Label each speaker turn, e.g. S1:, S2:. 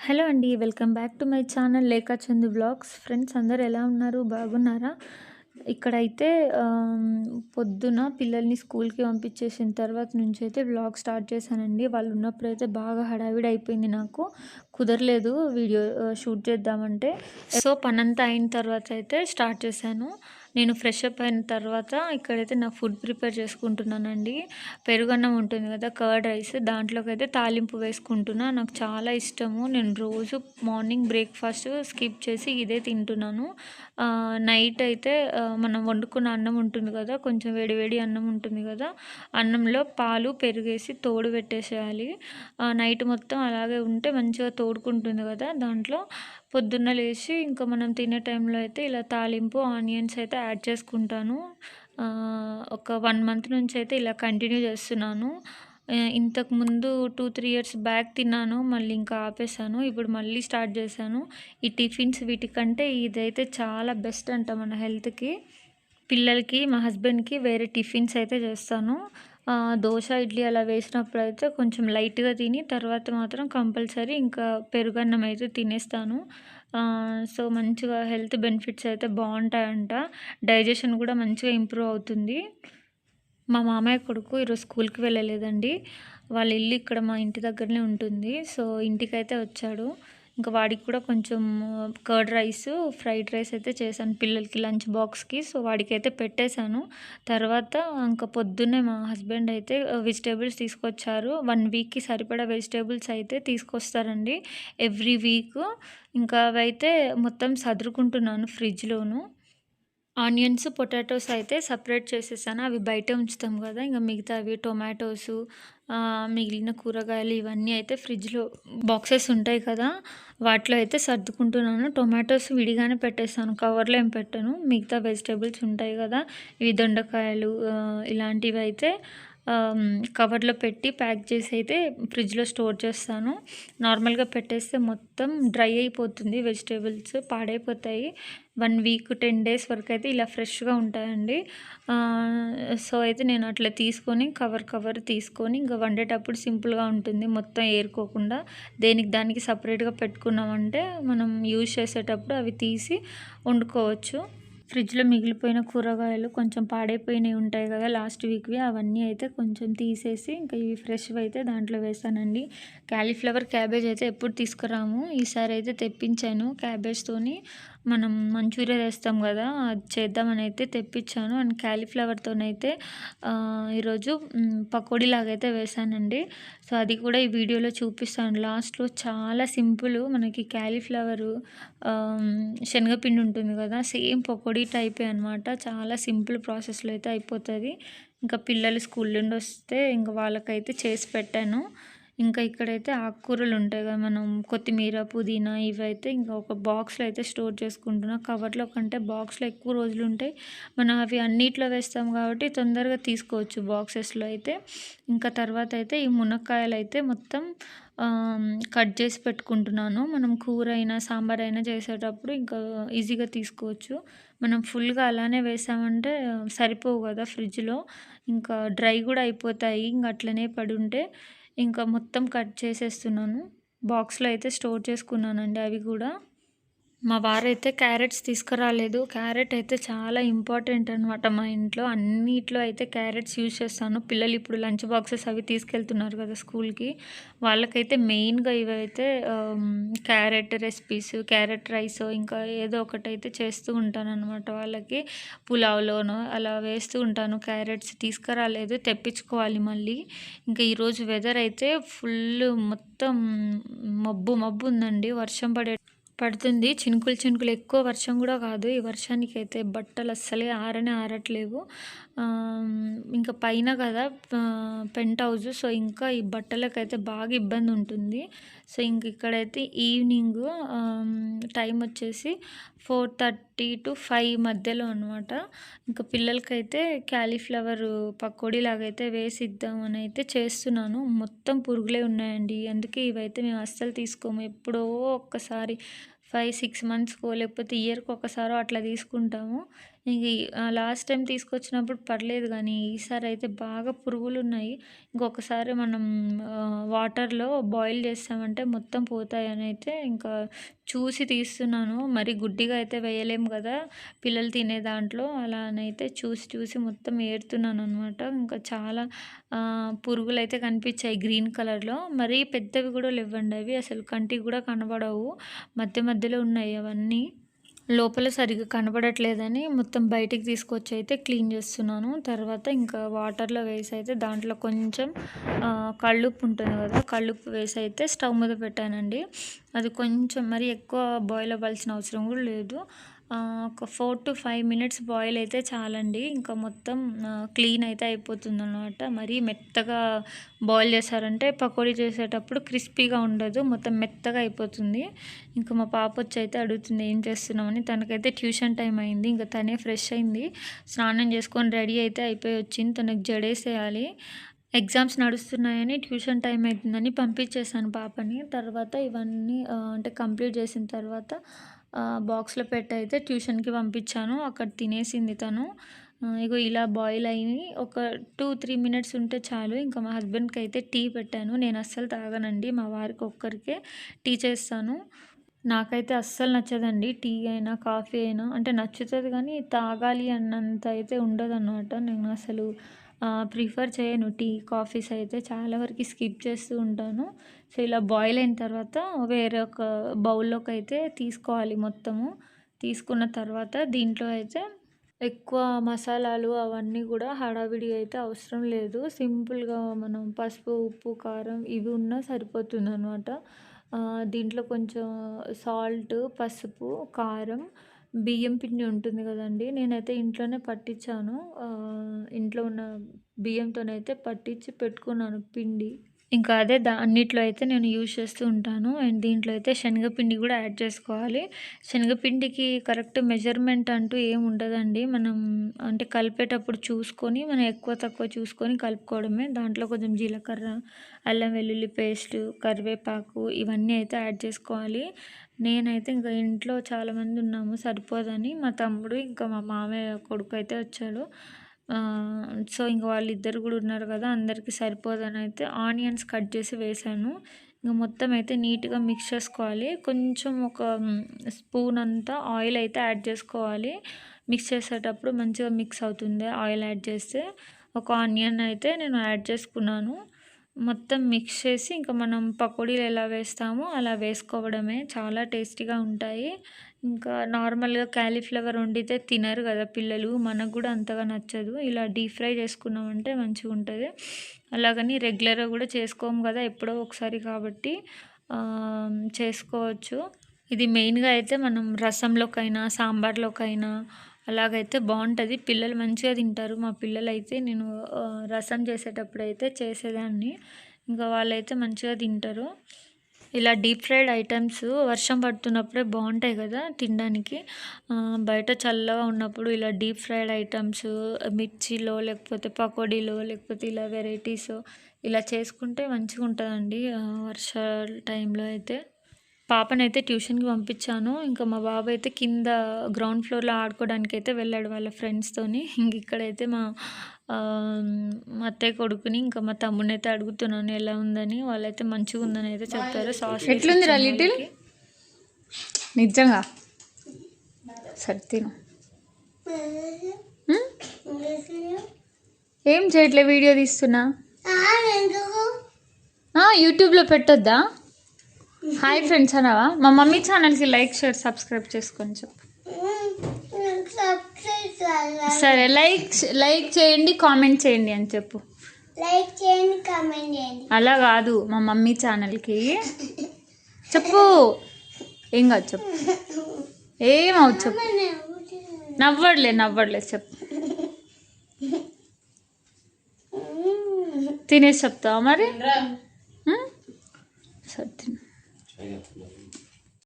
S1: Hello అండి. Welcome back to my channel Lekha Chandu vlogs. Friends అందరూ ఎలా ఉన్నారు? బాగున్నారా? ఇక్కడైతే పొద్దున పిల్లల్ని స్కూల్‌కి పంపించేసిన తర్వాత నుంచైతే వ్లాగ్ స్టార్ట్ చేశానండి. వాళ్ళు ఉన్నప్పుడైతే బాగా హడావిడి అయిపోయింది నాకు. కుదరలేదు వీడియో షూట్ చేద్దామంటే. సో, పనంతా అయిన తర్వాత అయితే స్టార్ట్ చేశాను. నేను ఫ్రెష్ అప్ అయిన తర్వాత ఇక్కడైతే నా ఫుడ్ ప్రిపేర్ చేసుకుంటున్నానండి. పెరుగన్నం ఉంటుంది కదా! కర్డ్ రైస్ దాంట్లోకైతే తాలింపు వేసుకుంటున్నా. నాకు చాలా ఇష్టము. నేను రోజు మార్నింగ్ బ్రేక్‌ఫాస్ట్ స్కిప్ చేసి ఇదే తింటున్నాను. నైట్ అయితే మనం వండుకున్న అన్నం ఉంటుంది కదా! కొంచెం వేడి వేడి అన్నం ఉంటుంది కదా! అన్నంలో పాలు, పెరుగేసి తోడు పెట్టేసేయాలి. నైట్ మొత్తం అలాగే ఉంటే మంచిగా తోడుకుంటుంది కదా! దాంట్లో పొద్దున్న లేచి ఇంకా మనం తినే టైంలో అయితే ఇలా తాలింపు, ఆనియన్స్ అయితే యాడ్ చేసుకుంటాను. ఒక 1 మంత్ నుంచి అయితే ఇలా కంటిన్యూ చేస్తున్నాను. ఇంతకుముందు 2, 3 ఇయర్స్ బ్యాక్ తిన్నాను. మళ్ళీ ఇంకా ఆపేసాను. ఇప్పుడు మళ్ళీ స్టార్ట్ చేశాను. ఈ టిఫిన్స్ వీటికంటే ఇదైతే చాలా బెస్ట్ అంట మన హెల్త్‌కి. పిల్లలకి, మా హస్బెండ్‌కి వేరే టిఫిన్స్ అయితే చేస్తాను. దోస, ఇడ్లీ అలా వేసినప్పుడైతే కొంచెం లైట్‌గా తిని తర్వాత మాత్రం కంపల్సరీ ఇంకా పెరుగన్నం అయితే తినేస్తాను. సో, మంచిగా హెల్త్ బెనిఫిట్స్ అయితే బావుంటాయంట. డైజెషన్ కూడా మంచిగా ఇంప్రూవ్ అవుతుంది. మా మామయ్య కొడుకు ఈరోజు స్కూల్‌కి వెళ్ళలేదండి. వాళ్ళ ఇల్లు ఇక్కడ మా ఇంటి దగ్గరనే ఉంటుంది. సో, ఇంటికైతే వచ్చాడు. ఇంకా వాడికి కూడా కొంచెం కర్డ్ రైసు, ఫ్రైడ్ రైస్ అయితే చేశాను పిల్లలకి లంచ్ బాక్స్‌కి. సో, వాడికైతే పెట్టేశాను. తర్వాత ఇంక పొద్దున్నే మా హస్బెండ్ అయితే వెజిటబుల్స్ తీసుకొచ్చారు. 1 వీక్‌కి సరిపడా వెజిటబుల్స్ అయితే తీసుకొస్తారండి ఎవ్రీ వీకు. ఇంకా అవైతే మొత్తం సదురుకుంటున్నాను ఫ్రిడ్జ్‌లోను. ఆనియన్స్, పొటాటోస్ అయితే సెపరేట్ చేసేసాను. అవి బయటే ఉంచుతాం గదా! ఇంక మిగతావి టొమాటోసు, మిగిలిన కూరగాయలు ఇవన్నీ అయితే ఫ్రిడ్జ్‌లో బాక్సెస్ ఉంటాయి కదా! వాటిలో అయితే సర్దుకుంటున్నాను. టొమాటోస్ విడిగానే పెట్టేస్తాను. కవర్‌లో ఏం పెట్టను. మిగతా వెజిటబుల్స్ ఉంటాయి గదా! ఇవి దొండకాయలు ఇలాంటివైతే కవర్‌లో పెట్టి ప్యాక్ చేసి అయితే ఫ్రిడ్జ్‌లో స్టోర్ చేస్తాను. నార్మల్‌గా పెట్టేస్తే మొత్తం డ్రై అయిపోతుంది. వెజిటబుల్స్ పాడైపోతాయి. 1 వీక్, 10 డేస్ వరకైతే ఇలా ఫ్రెష్‌గా ఉంటాయండి. సో, అయితే నేను అట్లా తీసుకొని కవర్ తీసుకొని ఇంక వండేటప్పుడు సింపుల్‌గా ఉంటుంది. మొత్తం ఏరుకోకుండా దేనికి దానికి సపరేట్‌గా పెట్టుకున్నామంటే మనం యూజ్ చేసేటప్పుడు అవి తీసి వండుకోవచ్చు. ఫ్రిడ్జ్‌లో మిగిలిపోయిన కూరగాయలు కొంచెం పాడైపోయినవి ఉంటాయి కదా! లాస్ట్ వీక్‌వి అవన్నీ అయితే కొంచెం తీసేసి ఇంకా ఇవి ఫ్రెష్‌వి అయితే దాంట్లో వేసానండి. కాలీఫ్లవర్, క్యాబేజ్ అయితే ఎప్పుడు తీసుకురాము. ఈసారి అయితే తెప్పించాను క్యాబేజ్‌తోని మనం మంచూరియా చేస్తాం కదా! అది చేద్దామని అయితే తెప్పించాను. అండ్ కాలీఫ్లవర్‌తోనైతే ఈరోజు పకోడీలాగా అయితే వేశానండి. సో, అది కూడా ఈ వీడియోలో చూపిస్తాను లాస్ట్‌లో. చాలా సింపుల్ మనకి కాలీఫ్లవరు శనగపిండి ఉంటుంది కదా! సేమ్ పకోడీ టైపే అనమాట. చాలా సింపుల్ ప్రాసెస్‌లో అయితే అయిపోతది. ఇంకా పిల్లలు స్కూల్ నుండి వస్తే ఇంక వాళ్ళకైతే చేసి పెట్టాను. ఇంకా ఇక్కడైతే ఆకుకూరలు ఉంటాయి కదా! మనం కొత్తిమీర, పుదీనా ఇవైతే ఇంకా ఒక బాక్స్‌లో అయితే స్టోర్ చేసుకుంటున్నా. కవర్‌లో కంటే బాక్స్‌లో ఎక్కువ రోజులుంటాయి. మనం అవి అన్నిట్లో వేస్తాం కాబట్టి తొందరగా తీసుకోవచ్చు బాక్సెస్‌లో అయితే. ఇంకా తర్వాత అయితే ఈ మునక్కాయలైతే మొత్తం కట్ చేసి పెట్టుకుంటున్నాను. మనం కూర అయినా, సాంబార్ అయినా చేసేటప్పుడు ఇంకా ఈజీగా తీసుకోవచ్చు. మనం ఫుల్‌గా అలానే వేసామంటే సరిపోవు కదా ఫ్రిడ్జ్‌లో. ఇంకా డ్రై కూడా అయిపోతాయి. ఇంక అట్లనే పడుంటే ఇంకా మొత్తం కట్ చేసేస్తున్నాను. బాక్స్‌లో అయితే స్టోర్ చేసుకున్నానండి అవి కూడా. మా వారైతే క్యారెట్స్ తీసుకురాలేదు. క్యారెట్ అయితే చాలా ఇంపార్టెంట్ అనమాట మా ఇంట్లో. అన్నిట్లో అయితే క్యారెట్స్ యూజ్ చేస్తాను. పిల్లలు ఇప్పుడు లంచ్ బాక్సెస్ అవి తీసుకెళ్తున్నారు కదా స్కూల్‌కి. వాళ్ళకైతే మెయిన్‌గా ఇవైతే క్యారెట్ రెసిపీస్, క్యారెట్ రైసో ఇంకా ఏదో ఒకటైతే చేస్తూ ఉంటాననమాట వాళ్ళకి. పులావ్‌లోనో అలా వేస్తూ ఉంటాను క్యారెట్స్. తీసుకురాలేదు, తెప్పించుకోవాలి మళ్ళీ. ఇంకా ఈరోజు వెదర్ అయితే ఫుల్లు మొత్తం మబ్బు మబ్బు ఉందండి. వర్షం పడుతుంది. చినుకులు ఎక్కువ వర్షం గూడా కాదు. ఈ వర్షానికైతే బట్టలు అస్సలే ఆరనే ఆరట్లేవు. ఇంకా పైన కదా పెంట్ హౌస్. సో, ఇంకా ఈ బట్టలకైతే బాగా ఇబ్బందుంటుంది. సో, ఇంక ఇక్కడైతే ఈవినింగు టైం వచ్చేసి 4:30-5 మధ్యలో అనమాట. ఇంకా పిల్లలకైతే కాలీఫ్లవరు పకోడీలాగైతే వేసిద్దామని అయితే చేస్తున్నాను. మొత్తం పురుగులే ఉన్నాయండి. అందుకే ఇవైతే మేము అస్సలు తీసుకోము. ఎప్పుడో ఒక్కసారి 5, 6 మంత్స్‌కో లేకపోతే ఇయర్‌కి ఒకసారో అట్లా తీసుకుంటాము. ఇంక లాస్ట్ టైం తీసుకొచ్చినప్పుడు పర్లేదు కానీ ఈసారి అయితే బాగా పురుగులున్నాయి. ఇంకొకసారి మనం వాటర్‌లో బాయిల్ చేసామంటే మొత్తం పోతాయని అయితే ఇంకా చూసి తీస్తున్నాను. మరి గుడ్డిగా అయితే వేయలేము కదా! పిల్లలు తినే దాంట్లో. అలా అనైతే చూసి చూసి మొత్తం ఏరుతున్నాననమాట. ఇంకా చాలా పురుగులైతే కనిపించాయి గ్రీన్ కలర్‌లో. మరీ పెద్దవి కూడా లేవ్వండి అవి. అసలు కంటికి కూడా కనబడవు. మధ్య మధ్యలో ఉన్నాయి అవన్నీ. లోపల సరిగ్గా కనబడట్లేదని మొత్తం బయటికి తీసుకొచ్చి అయితే క్లీన్ చేస్తున్నాను. తర్వాత ఇంకా వాటర్‌లో వేసి అయితే దాంట్లో కొంచెం కల్లుప్పు ఉంటుంది కదా! కల్లుప్పు వేసి అయితే స్టవ్ మీద పెట్టానండి. అది కొంచెం మరి ఎక్కువ బాయిల్ అవ్వాల్సిన అవసరం కూడా లేదు. ఒక 4-5 మినిట్స్ బాయిల్ అయితే చాలండి. ఇంకా మొత్తం క్లీన్ అయితే అయిపోతుందనమాట. మరీ మెత్తగా బాయిల్ చేశారంటే పకోడీ చేసేటప్పుడు క్రిస్పీగా ఉండదు. మొత్తం మెత్తగా అయిపోతుంది. ఇంకా మా పాప వచ్చి అయితే అడుగుతుంది ఏం చేస్తున్నామని. తనకైతే ట్యూషన్ టైం అయింది. ఇంకా తనే ఫ్రెష్ అయింది. స్నానం చేసుకొని రెడీ అయితే అయిపోయి వచ్చింది. తనకు జడేసేయాలి. ఎగ్జామ్స్ నడుస్తున్నాయని ట్యూషన్ టైం అవుతుందని పంపించేసాను పాపని. తర్వాత ఇవన్నీ అంటే కంప్లీట్ చేసిన తర్వాత బాక్స్‌లో పెట్టయితే ట్యూషన్‌కి పంపించాను. అక్కడ తినేసింది తను. ఇగో ఇలా బాయిల్ అయ్యి ఒక 2-3 మినిట్స్ ఉంటే చాలు. ఇంకా మా హస్బెండ్‌కి అయితే టీ పెట్టాను. నేను అస్సలు తాగనండి. మా వారికి ఒక్కరికే టీ చేస్తాను. నాకైతే అస్సలు నచ్చదండి. టీ అయినా, కాఫీ అయినా అంటే నచ్చుతది కానీ తాగాలి అన్నంత అయితే ఉండదనమాట. నేను అసలు ప్రిఫర్ చేయను టీ, కాఫీస్ అయితే చాలా వరకు స్కిప్ చేస్తూ ఉంటాను. సో, ఇలా బాయిల్ అయిన తర్వాత వేరే ఒక బౌల్‌లోకి అయితే తీసుకోవాలి మొత్తము. తీసుకున్న తర్వాత దీంట్లో అయితే ఎక్కువ మసాలాలు అవన్నీ కూడా హడావిడి అయితే అవసరం లేదు. సింపుల్‌గా మనం పసుపు, ఉప్పు, కారం ఇవి ఉన్నా సరిపోతుందనమాట. దీంట్లో కొంచెం సాల్ట్, పసుపు, కారం, బియ్యం పిండి ఉంటుంది కదండీ! నేనైతే ఇంట్లోనే పట్టించాను. ఇంట్లో ఉన్న బియ్యంతోనైతే పట్టించి పెట్టుకున్నాను పిండి. ఇంకా అదే అన్నిట్లో అయితే నేను యూజ్ చేస్తూ ఉంటాను. అండ్ దీంట్లో అయితే శనగపిండి కూడా యాడ్ చేసుకోవాలి. శనగపిండికి కరెక్ట్ మెజర్‌మెంట్ అంటూ ఏమి ఉండదండి. మనం అంటే కలిపేటప్పుడు చూసుకొని మనం ఎక్కువ తక్కువ చూసుకొని కలుపుకోవడమే. దాంట్లో కొంచెం జీలకర్ర, అల్లం వెల్లుల్లి పేస్టు, కరివేపాకు ఇవన్నీ అయితే యాడ్ చేసుకోవాలి. నేనైతే ఇంకా ఇంట్లో చాలామంది ఉన్నాము సరిపోదని మా తమ్ముడు ఇంకా మా మామయ్య కొడుకు అయితే వచ్చాడు. సో, ఇంక వాళ్ళిద్దరు కూడా ఉన్నారు కదా! అందరికీ సరిపోదని అయితే ఆనియన్స్ కట్ చేసి వేశాను. ఇంక మొత్తం అయితే నీట్‌గా మిక్స్ చేసుకోవాలి. కొంచెం ఒక స్పూన్ అంతా ఆయిల్ అయితే యాడ్ చేసుకోవాలి. మిక్స్ చేసేటప్పుడు మంచిగా మిక్స్ అవుతుంది ఆయిల్ యాడ్ చేస్తే. ఒక ఆనియన్ అయితే నేను యాడ్ చేసుకున్నాను. మొత్తం మిక్స్ చేసి ఇంకా మనం పకోడీలు ఎలా వేస్తామో అలా వేసుకోవడమే. చాలా టేస్టీగా ఉంటాయి. ఇంకా నార్మల్‌గా కాలీఫ్లవర్ వండితే తినరు కదా పిల్లలు. మనకు కూడా అంతగా నచ్చదు. ఇలా డీప్ ఫ్రై చేసుకున్నామంటే మంచిగుంటది. అలాగని రెగ్యులర్‌గా కూడా చేసుకోము కదా! ఎప్పుడో ఒకసారి కాబట్టి చేసుకోవచ్చు. ఇది మెయిన్‌గా అయితే మనం రసంలోకైనా, సాంబార్‌లోకైనా అలాగైతే బావుంటది. పిల్లలు మంచిగా తింటారు. మా పిల్లలైతే నేను రసం చేసేటప్పుడైతే చేసేదాన్ని. ఇంకా వాళ్ళైతే మంచిగా తింటారు. ఇలా డీప్ ఫ్రైడ్ ఐటెమ్స్ వర్షం పడుతున్నప్పుడే బావుంటాయి కదా తినడానికి. బయట చల్లగా ఉన్నప్పుడు ఇలా డీప్ ఫ్రైడ్ ఐటెమ్స్ మిర్చిలో, లేకపోతే పకోడీలో, లేకపోతే ఇలా వెరైటీస్ ఇలా చేసుకుంటే మంచిగుంటదండి వర్షాల టైంలో అయితే. పాపనైతే ట్యూషన్‌కి పంపించాను. ఇంకా మా బాబు అయితే కింద గ్రౌండ్ ఫ్లోర్‌లో ఆడుకోవడానికైతే వెళ్ళాడు వాళ్ళ ఫ్రెండ్స్‌తోని. ఇంక ఇక్కడైతే మా అత్తయ్య కొడుకుని ఇంకా మా తమ్ముడినైతే అడుగుతున్నాను ఎలా ఉందని. వాళ్ళైతే మంచిగుందని అయితే చెప్పారు. సాస్
S2: ఎట్లుందిరా లిటిల్? నిజంగా సరే తిను. ఏం చేయట్లే వీడియో తీస్తున్నా. యూట్యూబ్లో పెట్టొద్దా? Hi friends అనవా? మా మమ్మీ ఛానల్కి లైక్, షేర్, సబ్స్క్రైబ్ చేసుకొని చెప్పు. సరే లైక్ చేయండి, కామెంట్ చేయండి అని చెప్పు.
S3: లైక్ చేయండి, కామెంట్ చేయండి.
S2: అలా కాదు, మా మమ్మీ ఛానల్కి చెప్పు. ఏం కాదు చెప్పు. ఏమవు చెప్పు. నవ్వడలే చెప్పు. తినేసి చెప్తావా మరి?